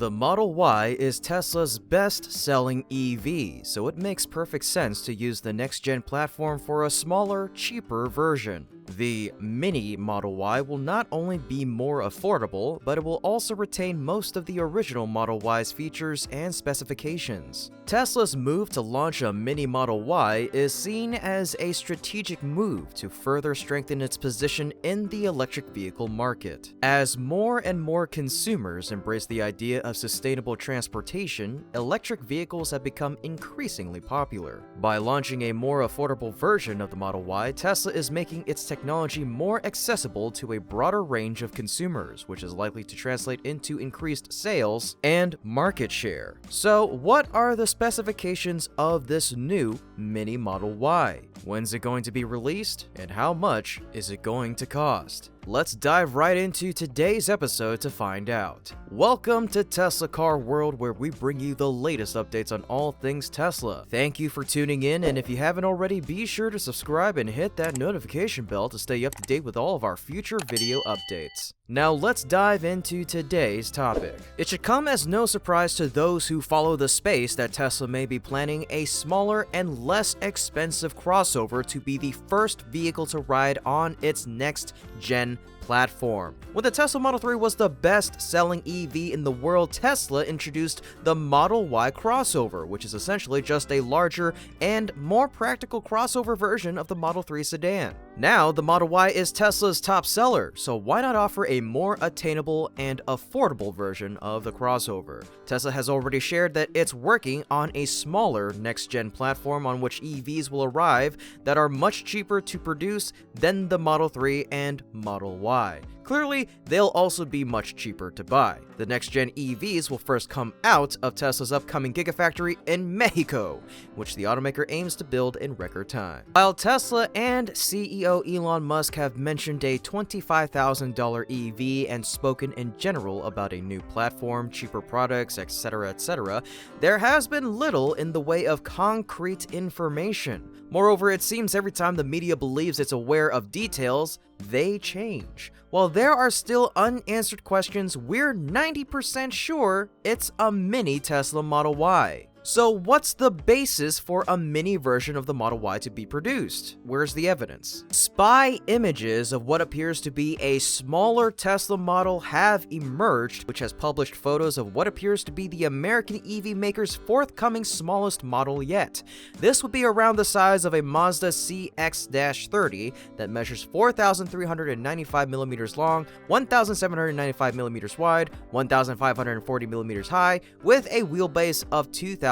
The Model Y is Tesla's best-selling EV, so it makes perfect sense to use the next-gen platform for a smaller, cheaper version. The Mini Model Y will not only be more affordable, but it will also retain most of the original Model Y's features and specifications. Tesla's move to launch a Mini Model Y is seen as a strategic move to further strengthen its position in the electric vehicle market. As more and more consumers embrace the idea of sustainable transportation, electric vehicles have become increasingly popular. By launching a more affordable version of the Model Y, Tesla is making its technology more accessible to a broader range of consumers, which is likely to translate into increased sales and market share. So, what are the specifications of this new Mini Model Y? When's it going to be released, and how much is it going to cost? Let's dive right into today's episode to find out. Welcome to Tesla Car World, where we bring you the latest updates on all things Tesla. Thank you for tuning in, and if you haven't already, be sure to subscribe and hit that notification bell to stay up to date with all of our future video updates. Now let's dive into today's topic. It should come as no surprise to those who follow the space that Tesla may be planning a smaller and less expensive crossover to be the first vehicle to ride on its next-gen platform. When the Tesla Model 3 was the best-selling EV in the world, Tesla introduced the Model Y crossover, which is essentially just a larger and more practical crossover version of the Model 3 sedan. Now, the Model Y is Tesla's top seller, so why not offer a more attainable and affordable version of the crossover? Tesla has already shared that it's working on a smaller next-gen platform on which EVs will arrive that are much cheaper to produce than the Model 3 and Model Y. Clearly, they'll also be much cheaper to buy. The next-gen EVs will first come out of Tesla's upcoming Gigafactory in Mexico, which the automaker aims to build in record time. While Tesla and CEO Elon Musk have mentioned a $25,000 EV and spoken in general about a new platform, cheaper products, etc., there has been little in the way of concrete information. Moreover, it seems every time the media believes it's aware of details, they change. While there are still unanswered questions, we're 90% sure it's a mini Tesla Model Y. So what's the basis for a mini version of the Model Y to be produced? Where's the evidence? Spy images of what appears to be a smaller Tesla model have emerged, which has published photos of what appears to be the American EV maker's forthcoming smallest model yet. This would be around the size of a Mazda CX-30 that measures 4,395mm long, 1,795mm wide, 1,540mm high, with a wheelbase of 2,655mm.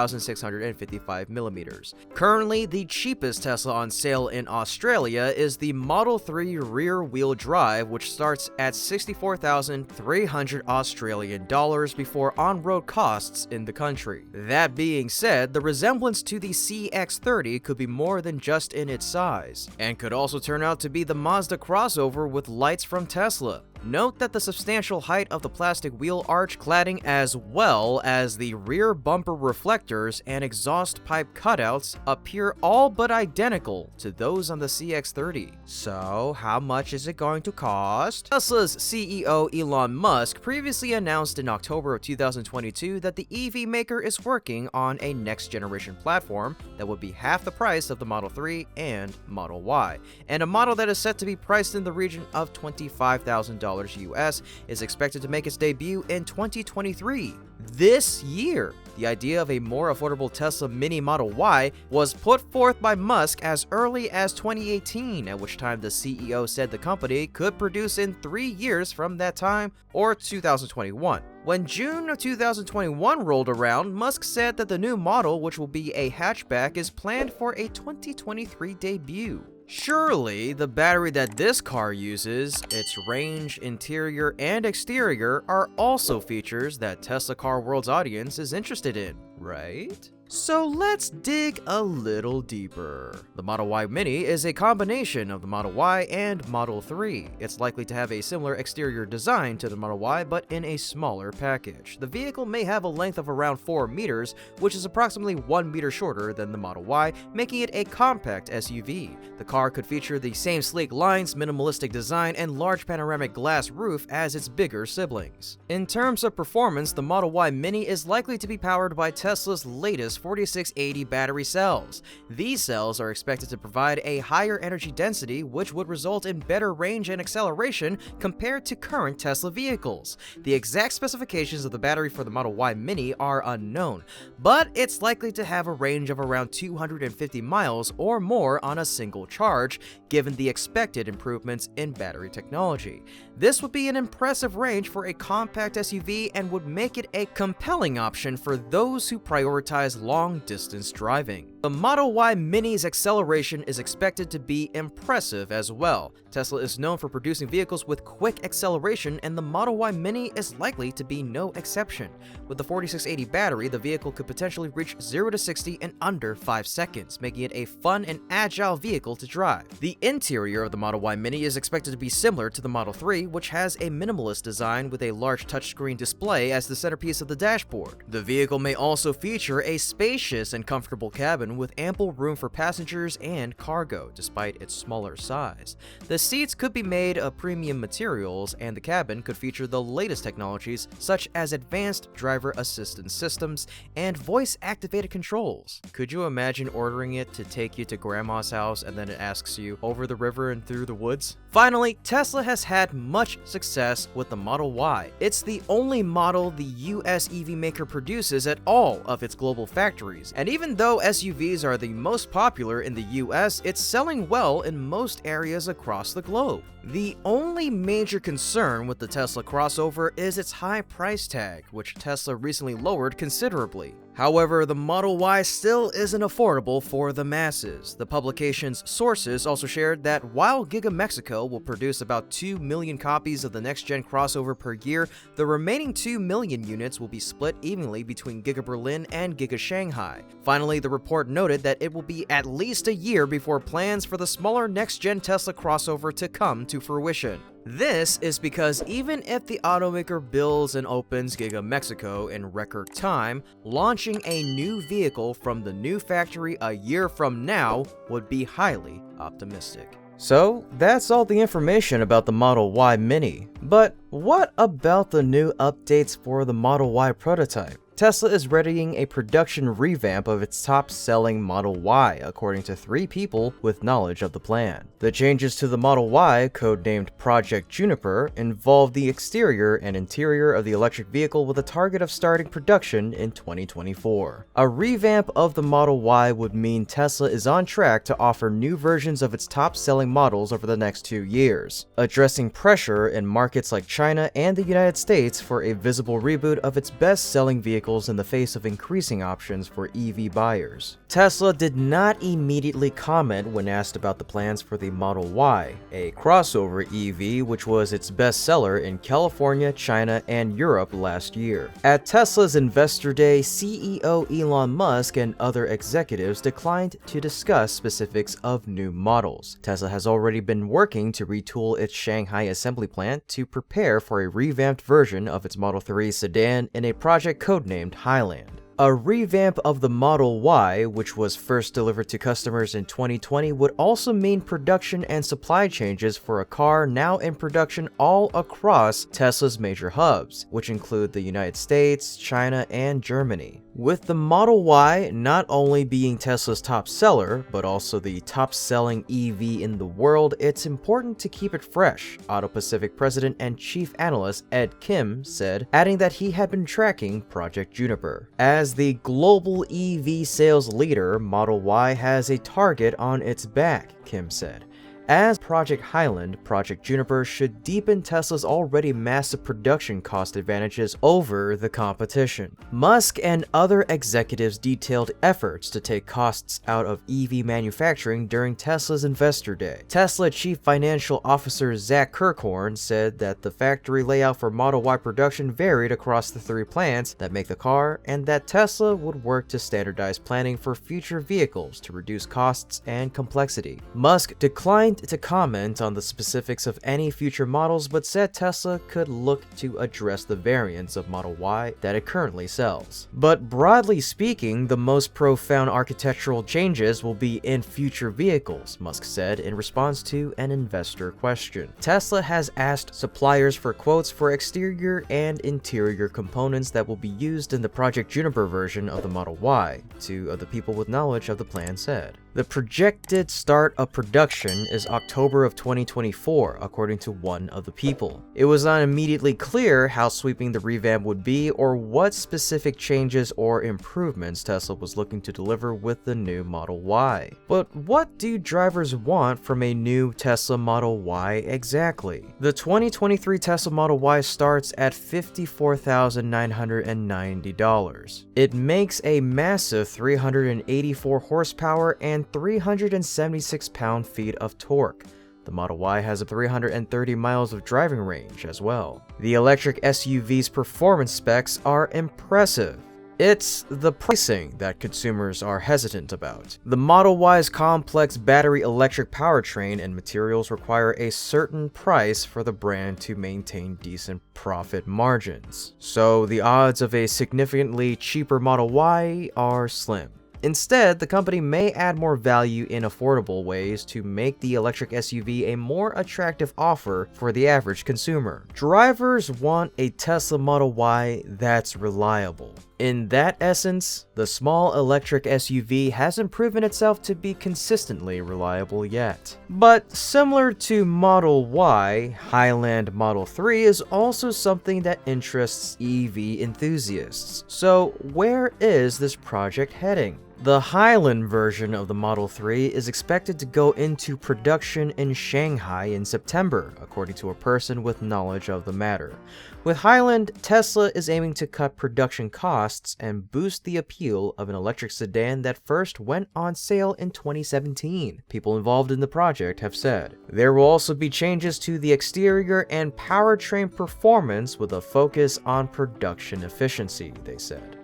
Currently, the cheapest Tesla on sale in Australia is the Model 3 rear-wheel drive, which starts at 64,300 Australian dollars before on-road costs in the country. That being said, the resemblance to the CX-30 could be more than just in its size, and could also turn out to be the Mazda crossover with lights from Tesla. Note that the substantial height of the plastic wheel arch cladding, as well as the rear bumper reflectors and exhaust pipe cutouts, appear all but identical to those on the CX-30. So, how much is it going to cost? Tesla's CEO Elon Musk previously announced in October of 2022 that the EV maker is working on a next-generation platform that would be half the price of the Model 3 and Model Y, and a model that is set to be priced in the region of $25,000 US is expected to make its debut in 2023. This year, the idea of a more affordable Tesla Mini Model Y was put forth by Musk as early as 2018, at which time the CEO said the company could produce in 3 years from that time, or 2021. When June of 2021 rolled around, Musk said that the new model, which will be a hatchback, is planned for a 2023 debut. Surely, the battery that this car uses, its range, interior, and exterior are also features that Tesla Car World's audience is interested in. right? So let's dig a little deeper. The Model Y Mini is a combination of the Model Y and Model 3. It's likely to have a similar exterior design to the Model Y, but in a smaller package. The vehicle may have a length of around 4 meters, which is approximately 1 meter shorter than the Model Y, making it a compact SUV. The car could feature the same sleek lines, minimalistic design, and large panoramic glass roof as its bigger siblings. In terms of performance, the Model Y Mini is likely to be powered by Tesla's latest 4680 battery cells. These cells are expected to provide a higher energy density, which would result in better range and acceleration compared to current Tesla vehicles. The exact specifications of the battery for the Model Y Mini are unknown, but it's likely to have a range of around 250 miles or more on a single charge, given the expected improvements in battery technology. This would be an impressive range for a compact SUV and would make it a compelling option for those who prioritize long-distance driving. The Model Y Mini's acceleration is expected to be impressive as well. Tesla is known for producing vehicles with quick acceleration, and the Model Y Mini is likely to be no exception. With the 4680 battery, the vehicle could potentially reach 0 to 60 in under 5 seconds, making it a fun and agile vehicle to drive. The interior of the Model Y Mini is expected to be similar to the Model 3, which has a minimalist design with a large touchscreen display as the centerpiece of the dashboard. The vehicle may also feature a spacious and comfortable cabin with ample room for passengers and cargo, despite its smaller size. The seats could be made of premium materials, and the cabin could feature the latest technologies such as advanced driver assistance systems and voice-activated controls. Could you imagine ordering it to take you to grandma's house and then it asks you over the river and through the woods? Finally, Tesla has had much success with the Model Y. It's the only model the US EV maker produces at all of its global factories, and even though SUVs are the most popular in the US, it's selling well in most areas across the globe. The only major concern with the Tesla crossover is its high price tag, which Tesla recently lowered considerably. However, the Model Y still isn't affordable for the masses. The publication's sources also shared that while Giga Mexico will produce about 2 million copies of the next-gen crossover per year, the remaining 2 million units will be split evenly between Giga Berlin and Giga Shanghai. Finally, the report noted that it will be at least a year before plans for the smaller next-gen Tesla crossover to come to fruition. This is because even if the automaker builds and opens Giga Mexico in record time, launching a new vehicle from the new factory a year from now would be highly optimistic. So, that's all the information about the Model Y Mini. But what about the new updates for the Model Y prototype? Tesla is readying a production revamp of its top-selling Model Y, according to 3 people with knowledge of the plan. The changes to the Model Y, codenamed Project Juniper, involve the exterior and interior of the electric vehicle with a target of starting production in 2024. A revamp of the Model Y would mean Tesla is on track to offer new versions of its top-selling models over the next 2 years, addressing pressure in markets like China and the United States for a visible reboot of its best-selling vehicles in the face of increasing options for EV buyers. Tesla did not immediately comment when asked about the plans for the Model Y, a crossover EV which was its best seller in California, China, and Europe last year. At Tesla's Investor Day, CEO Elon Musk and other executives declined to discuss specifics of new models. Tesla has already been working to retool its Shanghai assembly plant to prepare for a revamped version of its Model 3 sedan in a project codenamed Highland. A revamp of the Model Y, which was first delivered to customers in 2020, would also mean production and supply changes for a car now in production all across Tesla's major hubs, which include the United States, China, and Germany. With the Model Y not only being Tesla's top seller, but also the top-selling EV in the world, it's important to keep it fresh, Auto Pacific president and chief analyst Ed Kim said, adding that he had been tracking Project Juniper. As the global EV sales leader, Model Y has a target on its back, Kim said. As Project Highland, Project Juniper should deepen Tesla's already massive production cost advantages over the competition. Musk and other executives detailed efforts to take costs out of EV manufacturing during Tesla's Investor Day. Tesla Chief Financial Officer Zach Kirkhorn said that the factory layout for Model Y production varied across the 3 plants that make the car, and that Tesla would work to standardize planning for future vehicles to reduce costs and complexity. Musk declined to comment on the specifics of any future models, but said Tesla could look to address the variants of Model Y that it currently sells. But broadly speaking, the most profound architectural changes will be in future vehicles, Musk said in response to an investor question. Tesla has asked suppliers for quotes for exterior and interior components that will be used in the Project Juniper version of the Model Y, 2 of the people with knowledge of the plan said. The projected start of production is October of 2024, according to one of the people. It was not immediately clear how sweeping the revamp would be or what specific changes or improvements Tesla was looking to deliver with the new Model Y. But what do drivers want from a new Tesla Model Y exactly? The 2023 Tesla Model Y starts at $54,990. It makes a massive 384 horsepower and 376 pound-feet of torque. The Model Y has 330 miles of driving range as well. The electric SUV's performance specs are impressive. It's the pricing that consumers are hesitant about. The Model Y's complex battery electric powertrain and materials require a certain price for the brand to maintain decent profit margins. So the odds of a significantly cheaper Model Y are slim. Instead, the company may add more value in affordable ways to make the electric SUV a more attractive offer for the average consumer. Drivers want a Tesla Model Y that's reliable. In that essence, the small electric SUV hasn't proven itself to be consistently reliable yet. But similar to Model Y, Highland Model 3 is also something that interests EV enthusiasts. So where is this project heading? The Highland version of the Model 3 is expected to go into production in Shanghai in September, according to a person with knowledge of the matter. With Highland, Tesla is aiming to cut production costs and boost the appeal of an electric sedan that first went on sale in 2017, people involved in the project have said. There will also be changes to the exterior and powertrain performance with a focus on production efficiency, they said.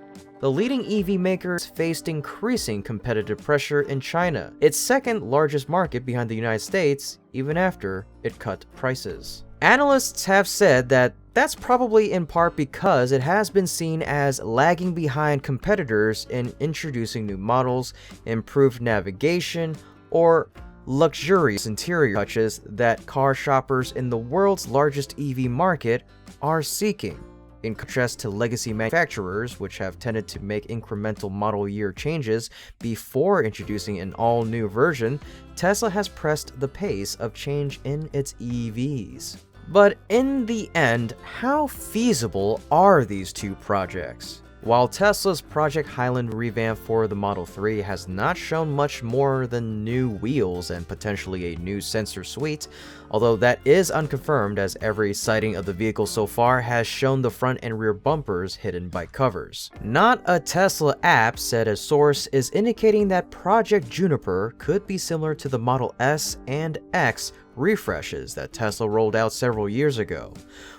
The leading EV makers faced increasing competitive pressure in China, its second largest market behind the United States, even after it cut prices. Analysts have said that that's probably in part because it has been seen as lagging behind competitors in introducing new models, improved navigation, or luxurious interior touches that car shoppers in the world's largest EV market are seeking. In contrast to legacy manufacturers, which have tended to make incremental model year changes before introducing an all-new version, Tesla has pressed the pace of change in its EVs. But in the end, how feasible are these two projects? While Tesla's Project Highland revamp for the Model 3 has not shown much more than new wheels and potentially a new sensor suite, although that is unconfirmed as every sighting of the vehicle so far has shown the front and rear bumpers hidden by covers. Not a Tesla app, said a source, is indicating that Project Juniper could be similar to the Model S and X refreshes that Tesla rolled out several years ago.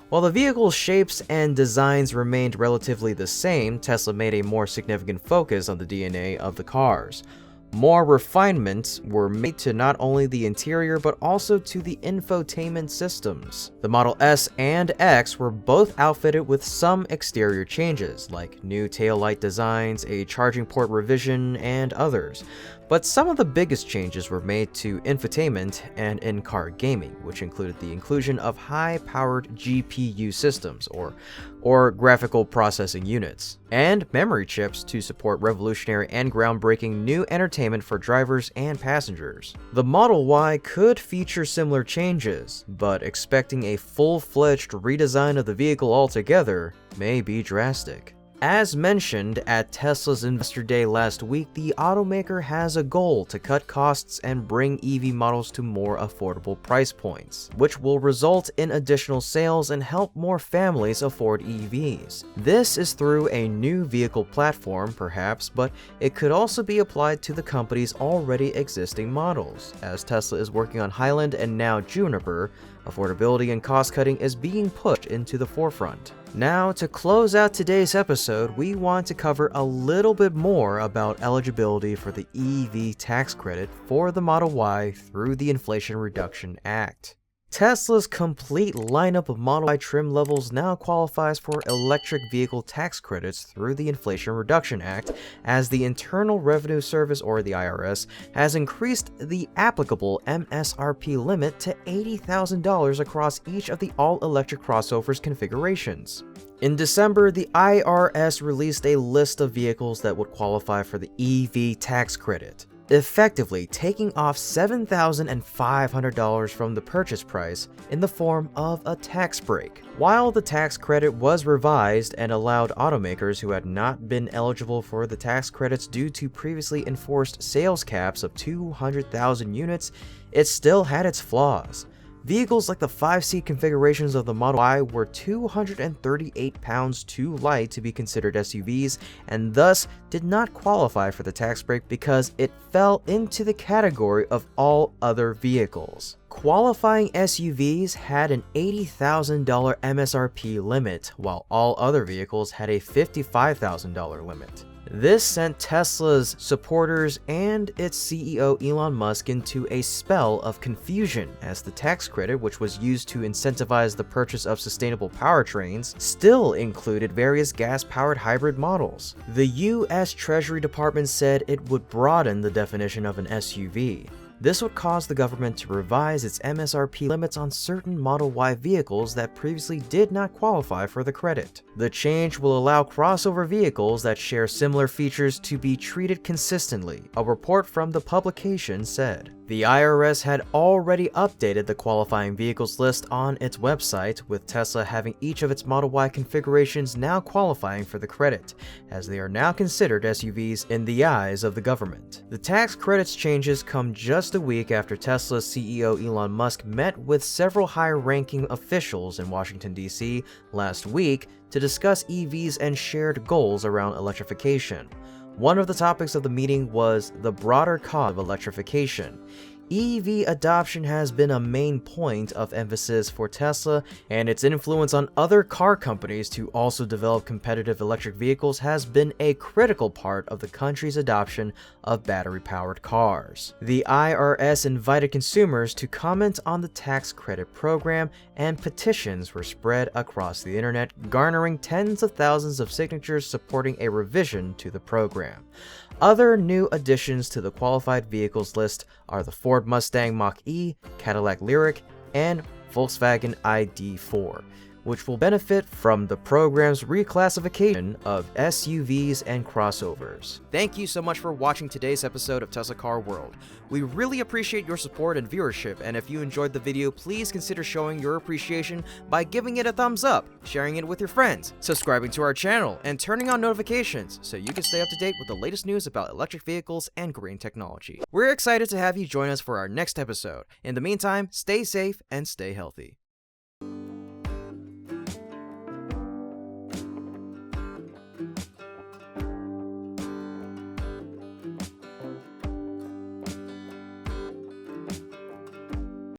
While the vehicle's shapes and designs remained relatively the same, Tesla made a more significant focus on the DNA of the cars. More refinements were made to not only the interior but also to the infotainment systems. The Model S and X were both outfitted with some exterior changes, like new taillight designs, a charging port revision, and others. But some of the biggest changes were made to infotainment and in-car gaming, which included the inclusion of high-powered GPU systems, or graphical processing units, and memory chips to support revolutionary and groundbreaking new entertainment for drivers and passengers. The Model Y could feature similar changes, but expecting a full-fledged redesign of the vehicle altogether may be drastic. As mentioned at Tesla's Investor Day last week, the automaker has a goal to cut costs and bring EV models to more affordable price points, which will result in additional sales and help more families afford EVs. This is through a new vehicle platform, perhaps, but it could also be applied to the company's already existing models. As Tesla is working on Highland and now Juniper, affordability and cost-cutting is being pushed into the forefront. Now, to close out today's episode, we want to cover a little bit more about eligibility for the EV tax credit for the Model Y through the Inflation Reduction Act. Tesla's complete lineup of Model Y trim levels now qualifies for electric vehicle tax credits through the Inflation Reduction Act, as the Internal Revenue Service, or the IRS, has increased the applicable MSRP limit to $80,000 across each of the all-electric crossovers configurations. In December, the IRS released a list of vehicles that would qualify for the EV tax credit, effectively taking off $7,500 from the purchase price in the form of a tax break. While the tax credit was revised and allowed automakers who had not been eligible for the tax credits due to previously enforced sales caps of 200,000 units, it still had its flaws. Vehicles like the 5-seat configurations of the Model Y were 238 pounds too light to be considered SUVs, and thus did not qualify for the tax break because it fell into the category of all other vehicles. Qualifying SUVs had an $80,000 MSRP limit, while all other vehicles had a $55,000 limit. This sent Tesla's supporters and its CEO Elon Musk into a spell of confusion, as the tax credit, which was used to incentivize the purchase of sustainable powertrains, still included various gas-powered hybrid models. The US Treasury Department said it would broaden the definition of an SUV. This would cause the government to revise its MSRP limits on certain Model Y vehicles that previously did not qualify for the credit. The change will allow crossover vehicles that share similar features to be treated consistently, a report from the publication said. The IRS had already updated the qualifying vehicles list on its website, with Tesla having each of its Model Y configurations now qualifying for the credit, as they are now considered SUVs in the eyes of the government. The tax credits changes come just a week after Tesla's CEO Elon Musk met with several high-ranking officials in Washington, D.C. last week to discuss EVs and shared goals around electrification. One of the topics of the meeting was the broader cause of electrification. EV adoption has been a main point of emphasis for Tesla, and its influence on other car companies to also develop competitive electric vehicles has been a critical part of the country's adoption of battery-powered cars. The IRS invited consumers to comment on the tax credit program, and petitions were spread across the internet, garnering tens of thousands of signatures supporting a revision to the program. Other new additions to the qualified vehicles list are the Ford Mustang Mach-E, Cadillac Lyriq, and Volkswagen ID.4, which will benefit from the program's reclassification of SUVs and crossovers. Thank you so much for watching today's episode of Tesla Car World. We really appreciate your support and viewership, and if you enjoyed the video, please consider showing your appreciation by giving it a thumbs up, sharing it with your friends, subscribing to our channel, and turning on notifications so you can stay up to date with the latest news about electric vehicles and green technology. We're excited to have you join us for our next episode. In the meantime, stay safe and stay healthy.